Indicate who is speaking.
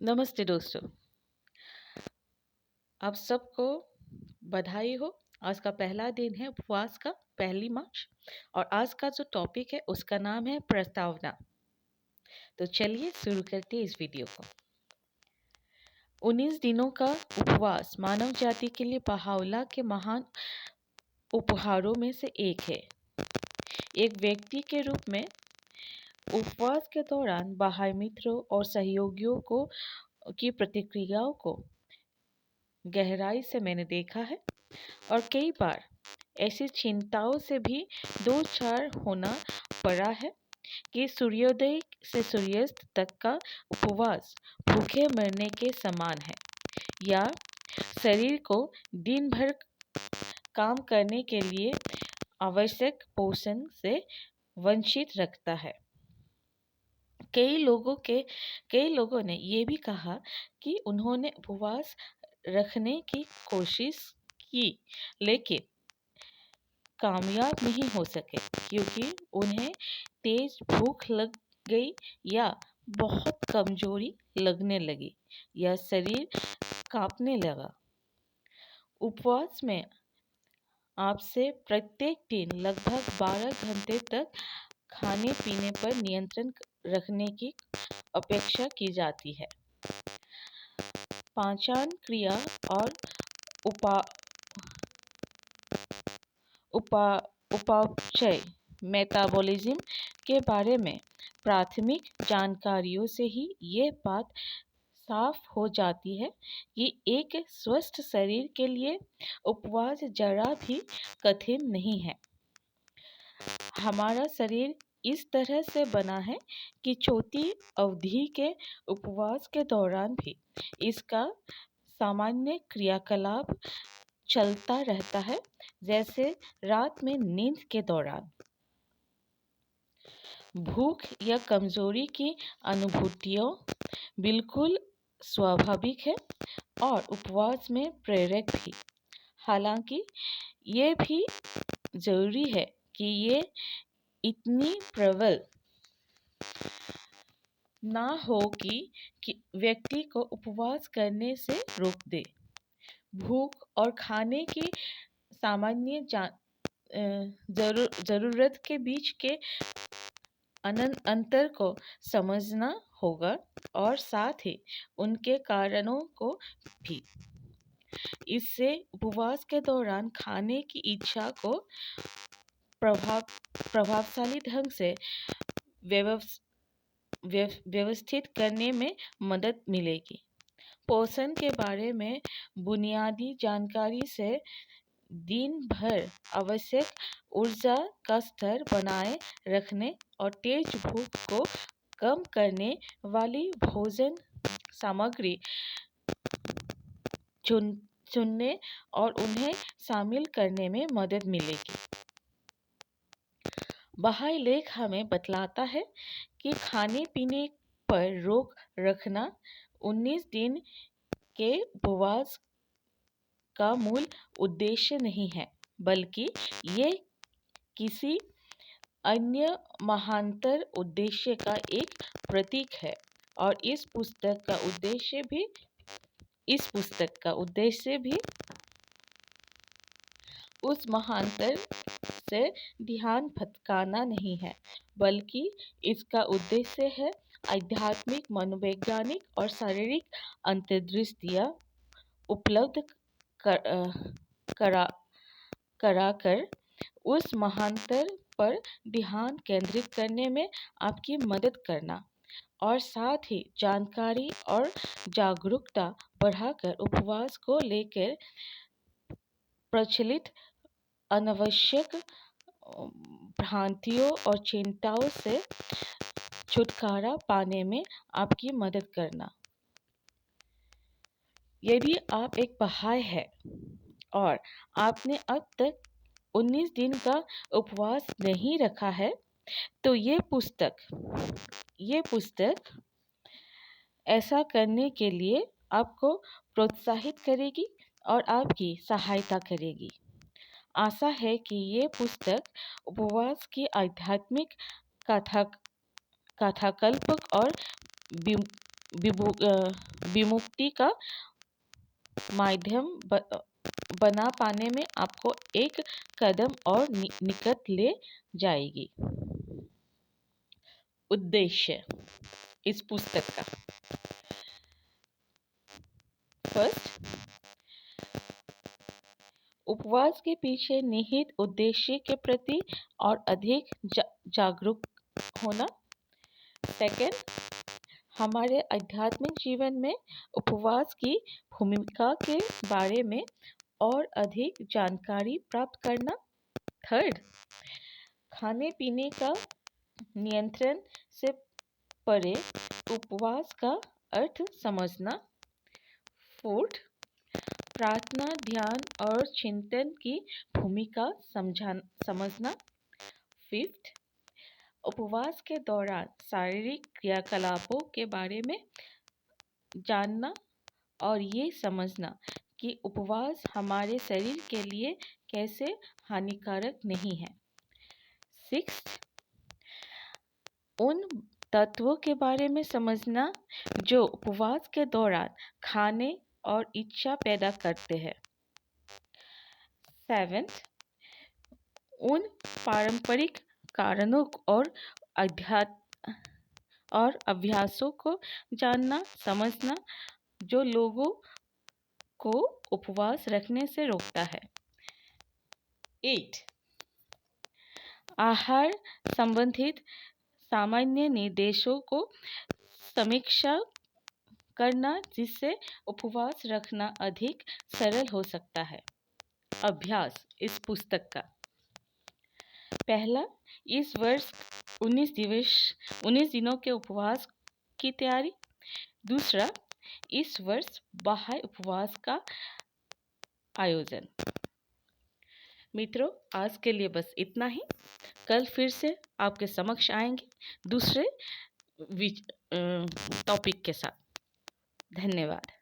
Speaker 1: नमस्ते दोस्तों। आप सबको बधाई हो। आज का पहला दिन है उपवास का, पहली मार्च। और आज का जो टॉपिक है उसका नाम है प्रस्तावना। तो चलिए शुरू करते हैं इस वीडियो को। 19 दिनों का उपवास मानव जाति के लिए बहावला के महान उपहारों में से एक है। एक व्यक्ति के रूप में उपवास के दौरान बाह्य मित्रों और सहयोगियों को की प्रतिक्रियाओं को गहराई से मैंने देखा है और कई बार ऐसी चिंताओं से भी दो चार होना पड़ा है कि सूर्योदय से सूर्यास्त तक का उपवास भूखे मरने के समान है या शरीर को दिन भर काम करने के लिए आवश्यक पोषण से वंचित रखता है। कई लोगों ने ये भी कहा कि उन्होंने उपवास रखने की कोशिश की लेकिन कामयाब नहीं हो सके क्योंकि उन्हें तेज भूख लग गई या बहुत कमजोरी लगने लगी या शरीर कांपने लगा। उपवास में आपसे प्रत्येक दिन लगभग 12 घंटे तक खाने पीने पर नियंत्रण रखने की अपेक्षा की जाती है। पाचन क्रिया और उपा उपा उपापचय मेटाबॉलिज्म के बारे में प्राथमिक जानकारियों से ही ये बात साफ हो जाती है कि एक स्वस्थ शरीर के लिए उपवास जरा भी कठिन नहीं है। हमारा शरीर इस तरह से बना है कि छोटी अवधि के उपवास के दौरान भी इसका सामान्य क्रियाकलाप चलता रहता है, जैसे रात में नींद के दौरान। भूख या कमजोरी की अनुभूतियों बिल्कुल स्वाभाविक है और उपवास में प्रेरक भी। हालांकि ये भी जरूरी है कि ये इतनी प्रबल ना हो कि व्यक्ति को उपवास करने से रोक दे। भूख और खाने की सामान्य जरूरत के बीच के अंतर को समझना होगा और साथ ही उनके कारणों को भी। इससे उपवास के दौरान खाने की इच्छा को प्रभावशाली ढंग से व्यवस्थित करने में मदद मिलेगी। पोषण के बारे में बुनियादी जानकारी से दिन भर आवश्यक ऊर्जा का स्तर बनाए रखने और तेज भूख को कम करने वाली भोजन सामग्री चुनने और उन्हें शामिल करने में मदद मिलेगी। बाह्य लेख हमें बतलाता है कि खाने पीने पर रोक रखना 19 दिन के उपवास का मूल उद्देश्य नहीं है, बल्कि ये किसी अन्य महानतर उद्देश्य का एक प्रतीक है और इस पुस्तक का उद्देश्य भी उस महानतर से ध्यान भटकाना नहीं है, बल्कि इसका उद्देश्य है आध्यात्मिक, मनोवैज्ञानिक और शारीरिक अंतर्दृष्टियां उपलब्ध कराकर उस महानतर पर ध्यान केंद्रित करने में आपकी मदद करना और साथ ही जानकारी और जागरूकता बढ़ाकर उपवास को लेकर प्रचलित अनावश्यक भ्रांतियों और चिंताओं से छुटकारा पाने में आपकी मदद करना। यदि आप एक बाह्य हैं और आपने अब तक 19 दिन का उपवास नहीं रखा है, तो ये पुस्तक ऐसा करने के लिए आपको प्रोत्साहित करेगी और आपकी सहायता करेगी। आशा है कि ये पुस्तक उपवास की आध्यात्मिक कथाकल्प और विमुक्ति का माध्यम बना पाने में आपको एक कदम और निकट ले जाएगी। उद्देश्य इस पुस्तक का, फर्स्ट, उपवास के पीछे निहित उद्देश्य के प्रति और अधिक जागरूक होना। सेकंड, हमारे आध्यात्मिक जीवन में उपवास की भूमिका के बारे में और अधिक जानकारी प्राप्त करना। थर्ड, खाने पीने का नियंत्रण से परे उपवास का अर्थ समझना। फोर्थ, प्रार्थना, ध्यान और चिंतन की भूमिका समझना। फिफ्थ, उपवास के दौरान शारीरिक क्रियाकलापों के बारे में जानना और ये समझना कि उपवास हमारे शरीर के लिए कैसे हानिकारक नहीं है। सिक्स्थ, उन तत्वों के बारे में समझना जो उपवास के दौरान खाने और इच्छा पैदा करते हैं। सेवेंथ, उन पारंपरिक कारणों और अभ्यासों को जानना समझना जो लोगों को उपवास रखने से रोकता है। 8, आहार संबंधित सामान्य निर्देशों को समीक्षा करना जिससे उपवास रखना अधिक सरल हो सकता है। अभ्यास इस पुस्तक का, पहला, इस वर्ष 19 दिनों के उपवास की तैयारी। दूसरा, इस वर्ष बाह्य उपवास का आयोजन। मित्रों, आज के लिए बस इतना ही। कल फिर से आपके समक्ष आएंगे दूसरे टॉपिक के साथ। धन्यवाद।